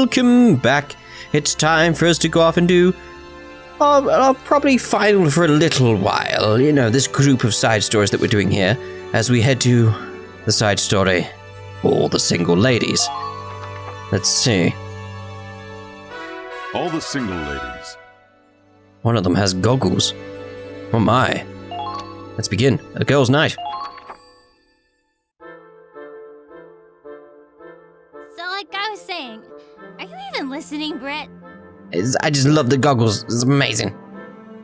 welcome back. It's time for us to go off and do our probably final for a little while. You know, this group of side stories that we're doing here as we head to the side story, All the Single Ladies. Let's see. All the Single Ladies. One of them has goggles. Oh my. Let's begin. A girl's night. So like I was saying, are you even listening, Britt? I just love the goggles. It's amazing.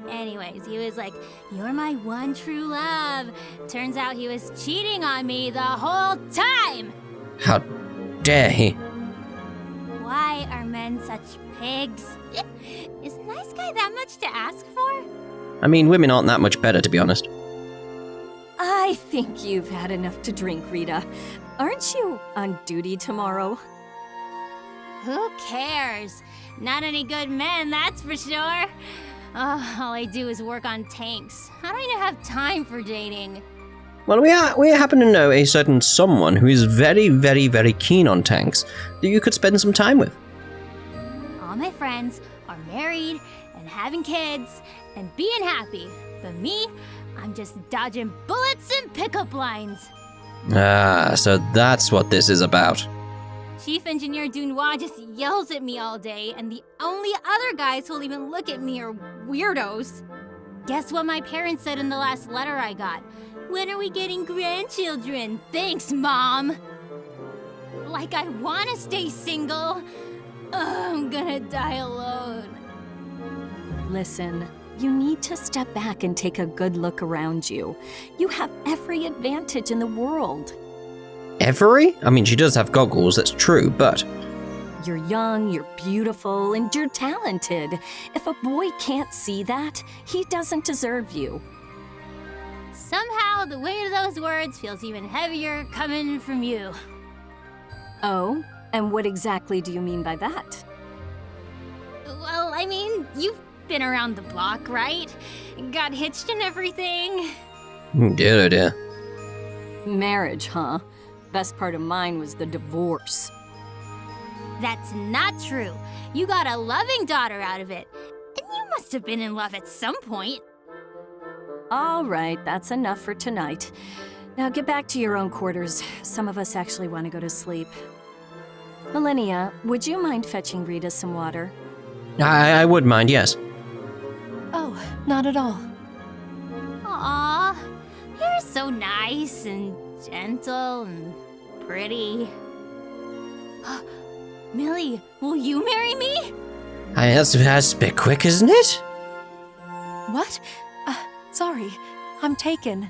Anyways, he was like, "You're my one true love." Turns out he was cheating on me the whole time! How dare he? Why are men such pigs? Is a nice guy that much to ask for? I mean, women aren't that much better, to be honest. I think you've had enough to drink, Rita. Aren't you on duty tomorrow? Who cares? Not any good men, that's for sure. All I do is work on tanks. I don't even have time for dating. Well, we happen to know a certain someone who is very, very, very keen on tanks that you could spend some time with. All my friends are married and having kids and being happy. But me, I'm just dodging bullets and pickup lines. Ah, so that's what this is about. Chief Engineer Dunois just yells at me all day, and the only other guys who'll even look at me are weirdos. Guess what my parents said in the last letter I got? "When are we getting grandchildren? Thanks, Mom." Like I want to stay single. I'm gonna die alone. Listen, you need to step back and take a good look around you. You have every advantage in the world. Every? I mean, she does have goggles, that's true, but... You're young, you're beautiful, and you're talented. If a boy can't see that, he doesn't deserve you. Somehow, the weight of those words feels even heavier coming from you. Oh? And what exactly do you mean by that? Well, I mean, you've been around the block, right? Got hitched and everything. Dear, oh dear. Marriage, huh? Best part of mine was the divorce. That's not true. You got a loving daughter out of it. And you must have been in love at some point. All right, that's enough for tonight. Now get back to your own quarters. Some of us actually want to go to sleep. Millennia, would you mind fetching Rita some water? I would mind, yes. Oh, not at all. Aw, you're so nice and gentle and pretty. Millie, will you marry me? That's a bit quick, isn't it? What? Sorry, I'm taken.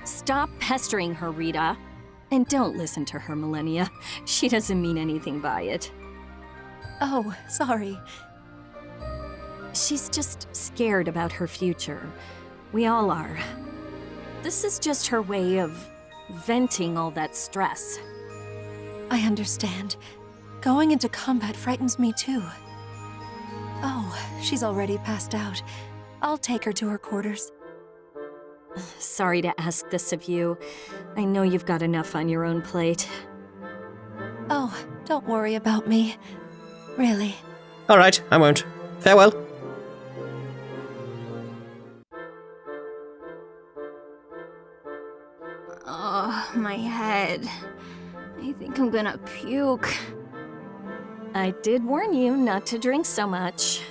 Stop pestering her, Rita. And don't listen to her, Millennia. She doesn't mean anything by it. Oh, sorry. She's just scared about her future. We all are. This is just her way of venting all that stress. I understand. Going into combat frightens me too. Oh, she's already passed out. I'll take her to her quarters. Sorry to ask this of you. I know you've got enough on your own plate. Oh, don't worry about me. Really. All right, I won't. Farewell. Oh, my head. I think I'm gonna puke. I did warn you not to drink so much.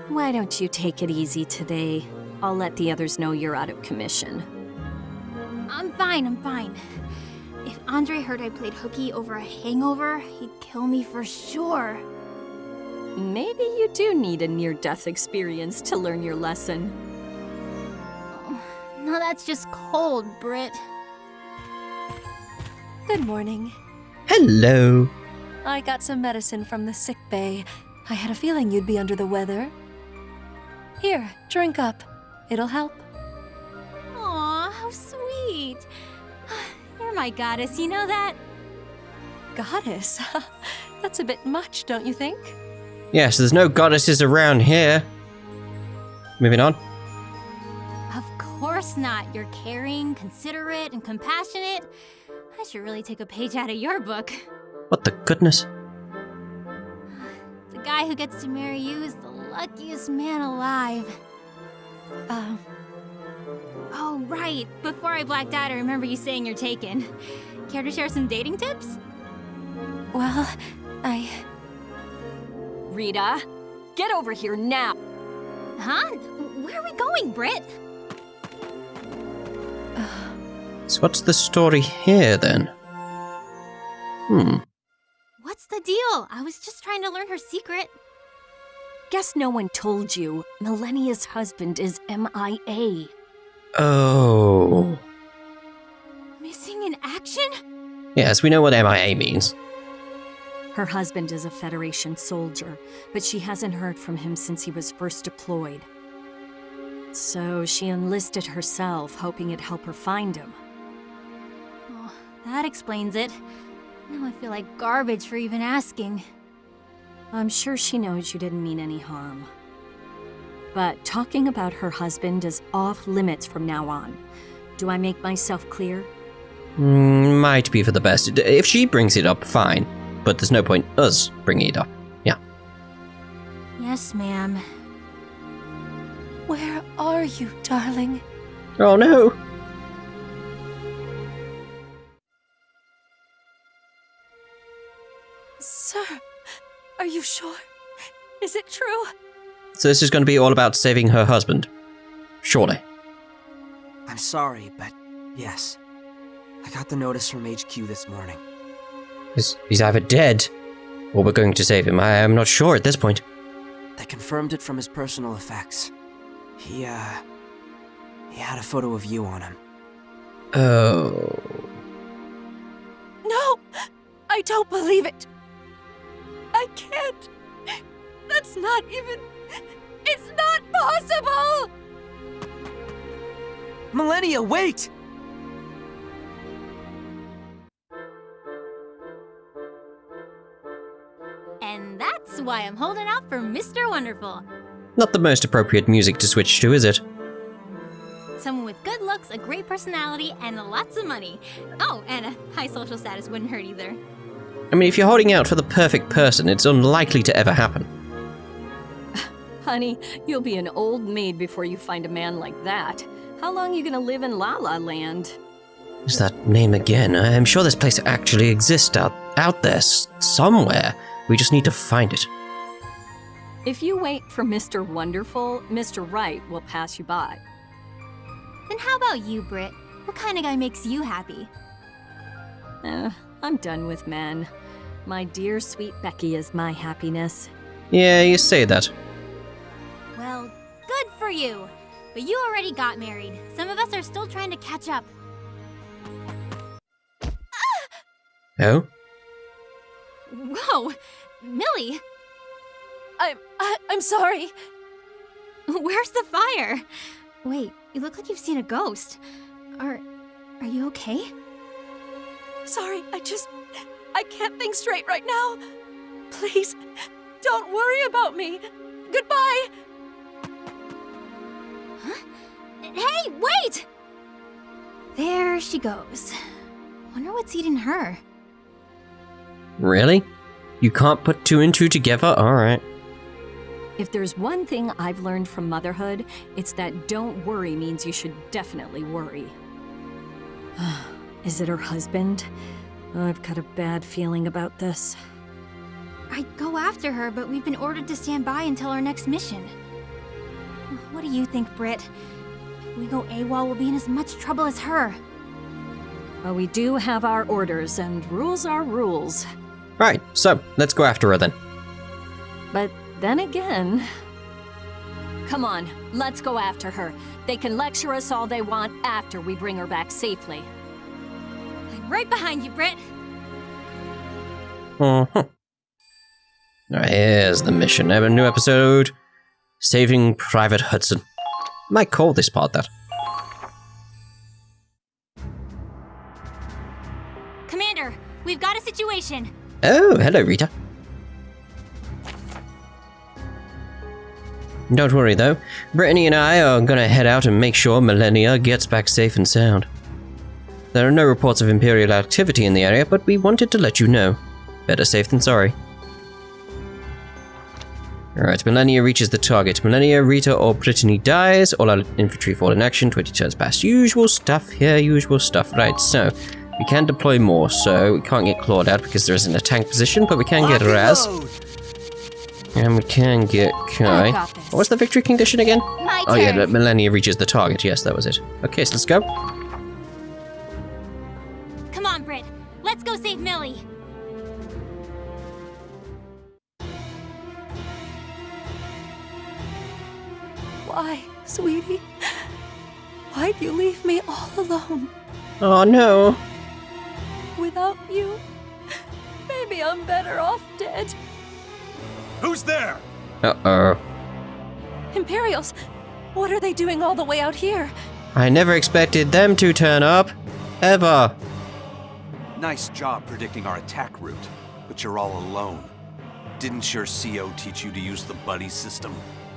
Why don't you take it easy today? I'll let the others know you're out of commission. I'm fine. If Andre heard I played hooky over a hangover, he'd kill me for sure. Maybe you do need a near-death experience to learn your lesson. Oh, no, that's just cold, Britt. Good morning. Hello. I got some medicine from the sick bay. I had a feeling you'd be under the weather. Here, drink up. It'll help. Aw, how sweet. You're my goddess, you know that? Goddess? That's a bit much, don't you think? Yes, there's no goddesses around here. Moving on. Of course not. You're caring, considerate, and compassionate. I should really take a page out of your book. What the goodness? guy who gets to marry you is the luckiest man alive. Oh, right. Before I blacked out, I remember you saying you're taken. Care to share some dating tips? Well, Rita, get over here now! Huh? Where are we going, Britt? So what's the story here, then? What's the deal? I was just trying to learn her secret. Guess no one told you. Millennia's husband is MIA. Oh. Missing in action? Yes, we know what MIA means. Her husband is a Federation soldier, but she hasn't heard from him since he was first deployed. So she enlisted herself, hoping it'd help her find him. Oh, that explains it. Now I feel like garbage for even asking. I'm sure she knows you didn't mean any harm. But talking about her husband is off limits from now on. Do I make myself clear? Might be for the best. If she brings it up, fine. But there's no point us bringing it up. Yeah. Yes, ma'am. where are you, darling? Oh no! Sir, are you sure? Is it true? So this is going to be all about saving her husband. Surely. I'm sorry, but yes. I got the notice from HQ this morning. He's either dead, or we're going to save him. I am not sure at this point. They confirmed it from his personal effects. He had a photo of you on him. Oh. No! I don't believe it! I can't! That's not even... It's not possible! Millennia, wait! And that's why I'm holding out for Mr. Wonderful. Not the most appropriate music to switch to, is it? Someone with good looks, a great personality, and lots of money. Oh, and a high social status wouldn't hurt either. I mean, if you're holding out for the perfect person, it's unlikely to ever happen. Honey, you'll be an old maid before you find a man like that. How long are you gonna live in La La Land? Is that name again? I'm sure this place actually exists out there somewhere. We just need to find it. If you wait for Mr. Wonderful, Mr. Right will pass you by. Then how about you, Britt? What kind of guy makes you happy? I'm done with men. My dear sweet Becky is my happiness. Yeah, you say that. Well, good for you. But you already got married. Some of us are still trying to catch up. Oh? Whoa! Millie! I'm sorry. Where's the fire? Wait, you look like you've seen a ghost. Are you okay? Sorry, I can't think straight right now. Please, don't worry about me. Goodbye. Huh? Hey, wait! There she goes. Wonder what's eating her. Really? You can't put two and two together? Alright. If there's one thing I've learned from motherhood, it's that don't worry means you should definitely worry. Is it her husband? I've got a bad feeling about this. I'd go after her, but we've been ordered to stand by until our next mission. What do you think, Britt? If we go AWOL, we'll be in as much trouble as her. Well, we do have our orders, and rules are rules. Right, so let's go after her then. But then again... Come on, let's go after her. They can lecture us all they want after we bring her back safely. I'm right behind you, Britt. Uh-huh. Alright, here's the mission. I have a new episode. Saving Private Hudson. Might call this part that. Commander, we've got a situation. Oh, hello, Rita. Don't worry, though. Brittany and I are gonna head out and make sure Millennia gets back safe and sound. There are no reports of Imperial activity in the area, but we wanted to let you know. Better safe than sorry. Alright, Millennia reaches the target. Millennia, Rita, or Brittany dies. All our infantry fall in action. 20 turns past. Usual stuff here, usual stuff. Right, so we can deploy more, so we can't get Claude out because there isn't a tank position, but we can get Raz. And we can get Kai. What was the victory condition again? My Oh yeah, turn. Millennia reaches the target. Yes, that was it. Okay, so let's go. Come on, Britt. Let's go save Millie. Why, sweetie? Why'd you leave me all alone? Oh no. Without you, maybe I'm better off dead. Who's there? Uh-oh. Imperials, what are they doing all the way out here? I never expected them to turn up. Ever. Nice job predicting our attack route, but you're all alone. Didn't your CO teach you to use the buddy system?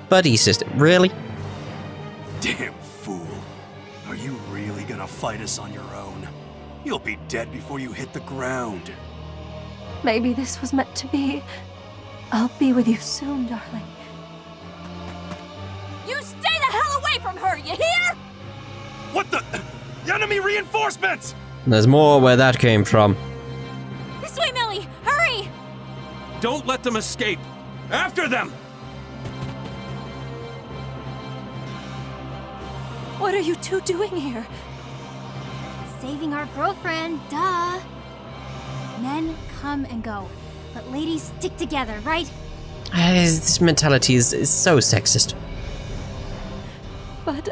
Buddy system. Really? Damn fool. Are you really gonna fight us on your own? You'll be dead before you hit the ground. Maybe this was meant to be. I'll be with you soon, darling. You stay the hell away from her, you hear? What the? Enemy reinforcements! There's more where that came from. This way, Millie. Hurry. Don't let them escape! After them! What are you two doing here? Saving our girlfriend, duh. Men come and go, but ladies stick together, right? This mentality is so sexist. But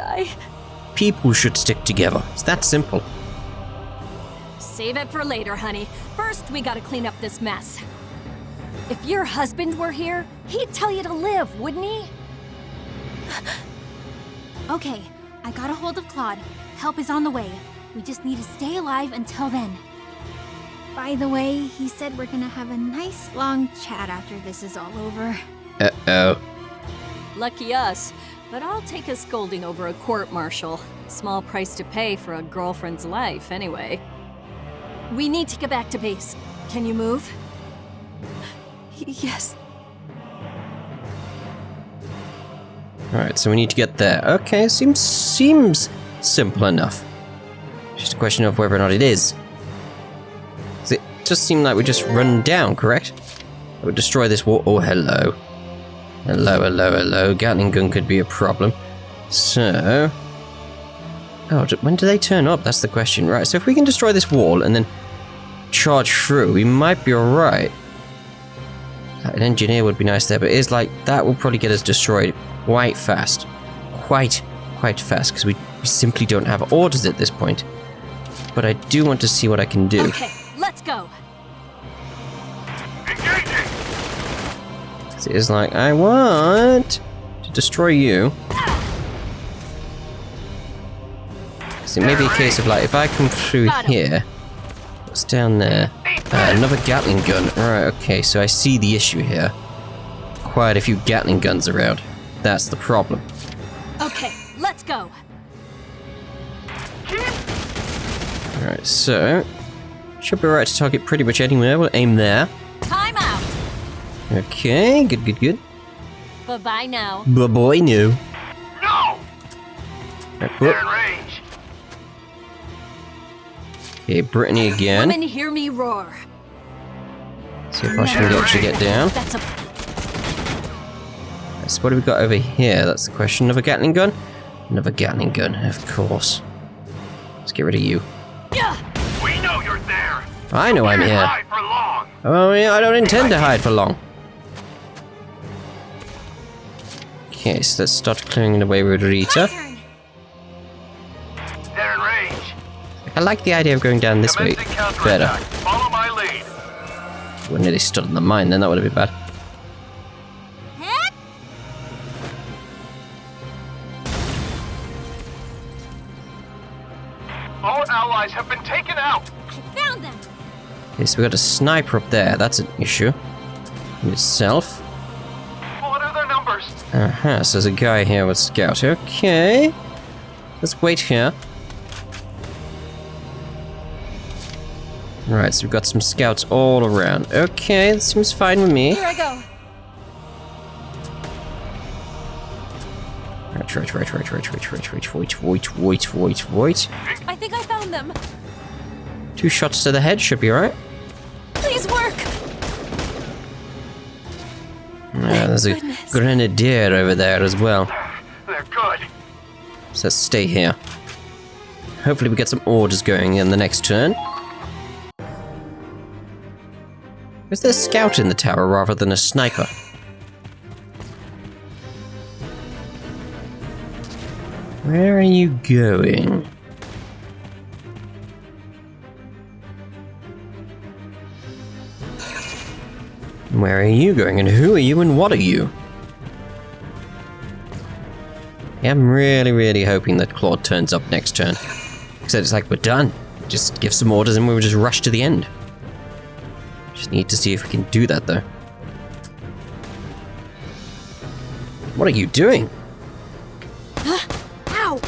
People should stick together. It's that simple. Save it for later, honey. First, we gotta clean up this mess. If your husband were here, he'd tell you to live, wouldn't he? Okay, I got a hold of Claude. Help is on the way. We just need to stay alive until then. By the way, he said we're gonna have a nice long chat after this is all over. Uh-oh. Lucky us. But I'll take a scolding over a court-martial. Small price to pay for a girlfriend's life, anyway. We need to get back to base. Can you move? yes. Alright, so we need to get there. Okay, seems simple enough. Just a question of whether or not it is. It just seemed like we just run down, correct? It would destroy this wall. Oh, hello. Hello. Gatling gun could be a problem. So... Oh, when do they turn up? That's the question. Right, so if we can destroy this wall and then charge through, we might be alright. An engineer would be nice there, but it's like, that will probably get us destroyed quite fast. Quite fast, because we simply don't have orders at this point. But I do want to see what I can do. Okay, let's go. It's like, I want to destroy you. So it may be a case of like, if I come through here, what's down there? Another Gatling gun. Right, okay, so I see the issue here. Quite a few Gatling guns around. That's the problem. Okay, let's go. Alright, so should be right to target pretty much anywhere. We'll aim there. Time out. Okay, good. Bye-bye now. But boy, no. No! Right, They're in range. okay, Brittany again. Women hear me roar. See if I can actually get down. That's a... So what do we got over here? That's the question. Another Gatling gun? Another Gatling gun, of course. Let's get rid of you. We know you're there. I know I'm Can't here. hide for long. Oh yeah, I don't intend to hide for long. Okay, so let's start clearing the way with Rita. Turn. They're in range. I like the idea of going down this way Commencing better. counterattack. Follow my lead. We nearly stood in the mine then, that would have been bad. Heck! All allies have been taken out. I found them. Okay, so we got a sniper up there, that's an issue. In itself. What are their numbers? Uh-huh, so there's a guy here with scout. Okay. Let's wait here. Right, so we've got some scouts all around. Okay, that seems fine with me. Here I go. Wait. I think I found them. 2 shots to the head should be alright. Please work. There's a Goodness. grenadier over there as well. They're good. So let's stay here. Hopefully we get some orders going in the next turn. Is there a scout in the tower rather than a sniper? Where are you going? Where are you going, and who are you, and what are you? Yeah, I'm really hoping that Claude turns up next turn. Because it's like, we're done. Just give some orders and we'll just rush to the end. Just need to see if we can do that, though. What are you doing? Ow!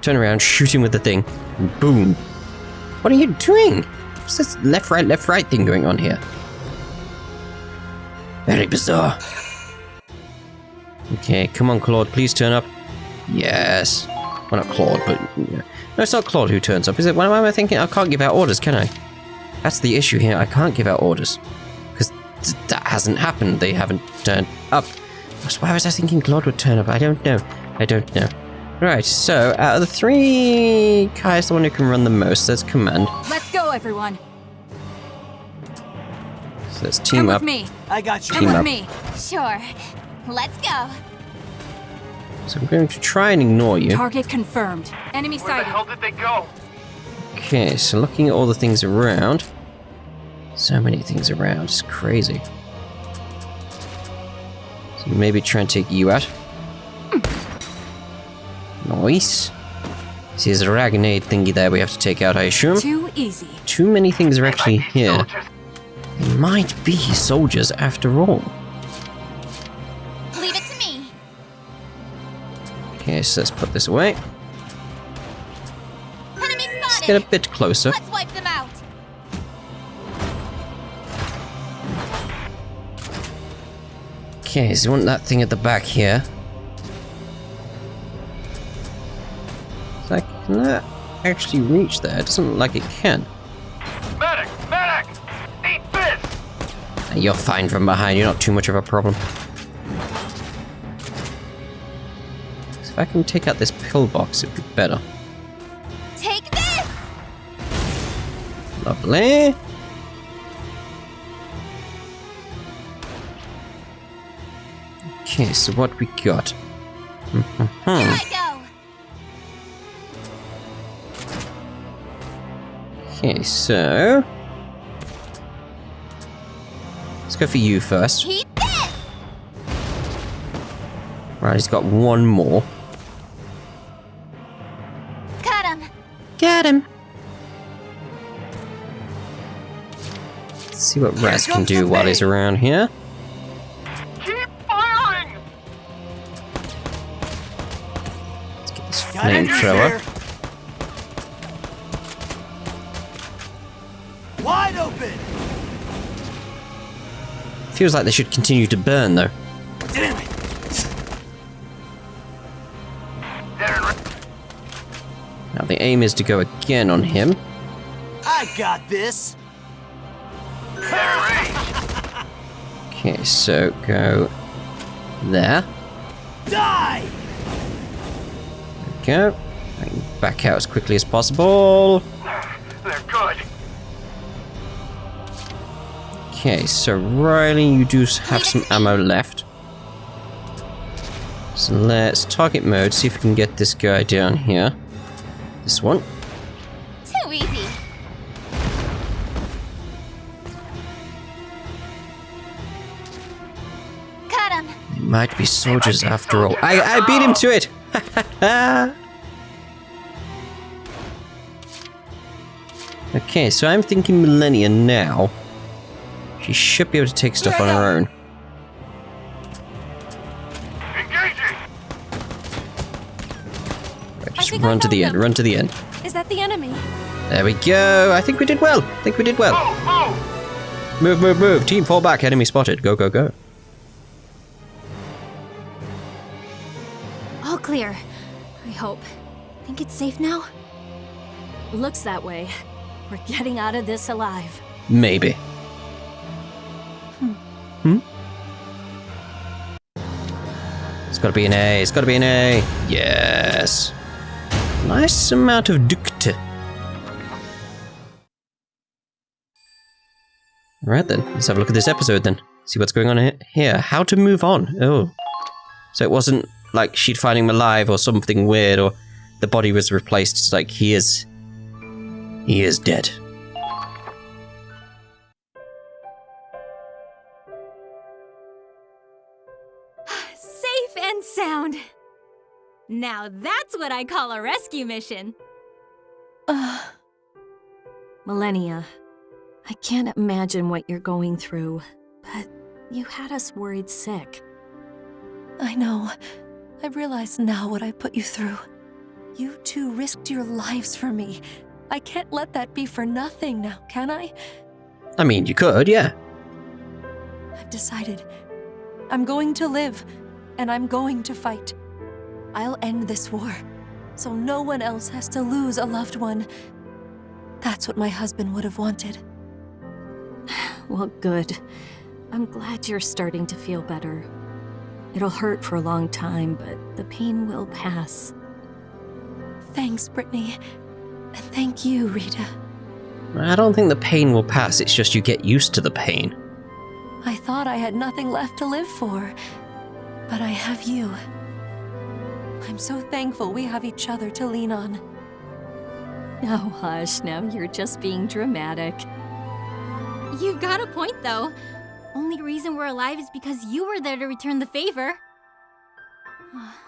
Turn around, shoot him with the thing, and boom. What are you doing? What's this left, right thing going on here? Very bizarre. Okay, come on, Claude, please turn up. Yes. Well, not Claude, but... Yeah. No, it's not Claude who turns up, is it? What am I thinking? I can't give out orders, can I? That's the issue here. I can't give out orders. Because that hasn't happened. They haven't turned up. Why was I thinking Claude would turn up? I don't know. Right, so, out of the 3... Kai is the one who can run the most. That's command. Let's go, everyone. So let's Come team with up. me. I got you. Team Come up. with me. Sure. Let's go. So I'm going to try and ignore you. Target confirmed. Enemy Where the sighted. hell did they go? Okay, so looking at all the things around. So many things around, it's crazy. So maybe try and take you out. Nice. See, there's a grenade thingy there we have to take out, I assume. Too easy. Too many things are actually Like these here. soldiers. They might be soldiers after all. Leave it to me. Okay, so let's put this away. Enemy Let's spotted. get a bit closer. Let's wipe them out. Okay, so you want that thing at the back here. So can that actually reach there? It doesn't look like it can. Medic! Medic! Eat this! You're fine from behind, you're not too much of a problem. So if I can take out this pillbox, it'd be better. Take this. Lovely. Okay, so what we got? Here I go. Okay, so... Let's go for you first. Eat this. Right, he's got one more. Cut him. Get him! Let's see what Raz can do while he's around here. Keep firing! Let's get this Got it flamethrower. here. Wide open. Feels like they should continue to burn, though. Damn it. They're in Now, the aim is to go again on him. I got this. range. Okay, so go there. Die. Go. I can back out as quickly as possible. They're good. Okay, so Riley, you do have some ammo left. So let's target mode, see if we can get this guy down here. This one. Too easy. Cut him. They might be soldiers after all. I beat him to it! Okay, so I'm thinking Millennia now. She should be able to take stuff on her own. Engaging! Right, I just think I run to the found end, them. run to the end. Is that the enemy? There we go. I think we did well. Move! Move! Move. Team, fall back. Enemy spotted. Go, go, go. All clear. I hope. Think it's safe now? Looks that way. We're getting out of this alive. Maybe. It's gotta be an A, it's gotta be an A. Yes. Nice amount of duct. Alright then, let's have a look at this episode then. See what's going on here. How to move on. Oh. So it wasn't like she'd find him alive or something weird, or the body was replaced. It's like he is dead. Safe and sound. Now that's what I call a rescue mission. Millennia, I can't imagine what you're going through, but you had us worried sick. I know. I realize now what I put you through. You two risked your lives for me. I can't let that be for nothing now, can I? I mean, you could, yeah. I've decided. I'm going to live, and I'm going to fight. I'll end this war, so no one else has to lose a loved one. That's what my husband would have wanted. Well, good. I'm glad you're starting to feel better. It'll hurt for a long time, but the pain will pass. Thanks, Brittany. And thank you, Rita. I don't think the pain will pass, it's just you get used to the pain. I thought I had nothing left to live for, but I have you. I'm so thankful we have each other to lean on. Oh, hush, now you're just being dramatic. You've got a point, though. Only reason we're alive is because you were there to return the favor.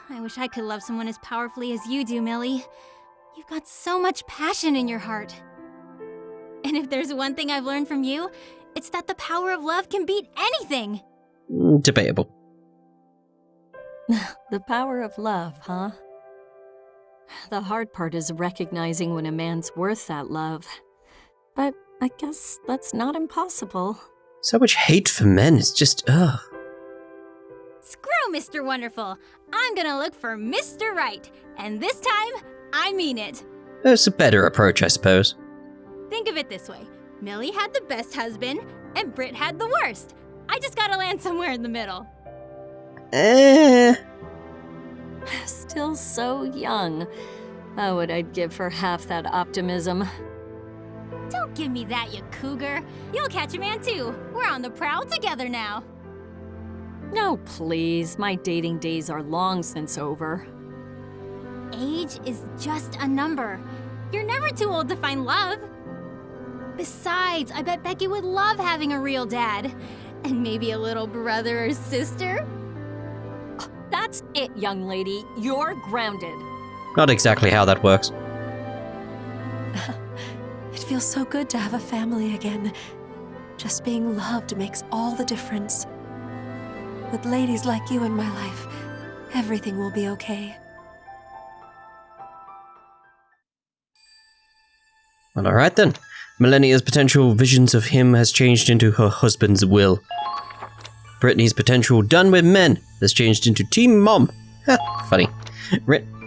I wish I could love someone as powerfully as you do, Millie. You've got so much passion in your heart. And if there's one thing I've learned from you, it's that the power of love can beat anything. Debatable. The power of love, huh? The hard part is recognizing when a man's worth that love. But I guess that's not impossible. So much hate for men, it's just, ugh. Screw Mr. Wonderful. I'm gonna look for Mr. Right. And this time, I mean it. That's a better approach, I suppose. Think of it this way. Millie had the best husband, and Britt had the worst. I just gotta land somewhere in the middle. Still so young. Oh, what I'd give for half that optimism. Don't give me that, you cougar. You'll catch a man too. We're on the prowl together now. No, please. My dating days are long since over. Age is just a number. You're never too old to find love. Besides, I bet Becky would love having a real dad. And maybe a little brother or sister. That's it, young lady. You're grounded. Not exactly how that works. It feels so good to have a family again. Just being loved makes all the difference. With ladies like you in my life, everything will be okay. Well, alright then. Millennia's potential visions of him has changed into her husband's will. Brittany's potential done with men has changed into Team Mom. Ha, funny.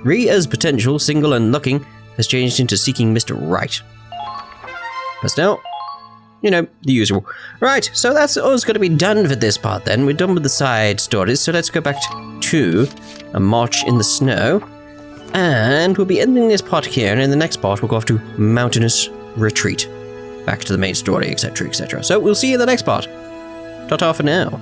Rita's potential single and looking has changed into seeking Mr. Right. But still, you know, the usual. Right, so that's all's going to be done for this part then. We're done with the side stories, so let's go back to A March in the Snow. And we'll be ending this part here, and in the next part we'll go off to Mountainous Retreat. Back to the main story, etc., etc. So we'll see you in the next part. Ta-ta for now.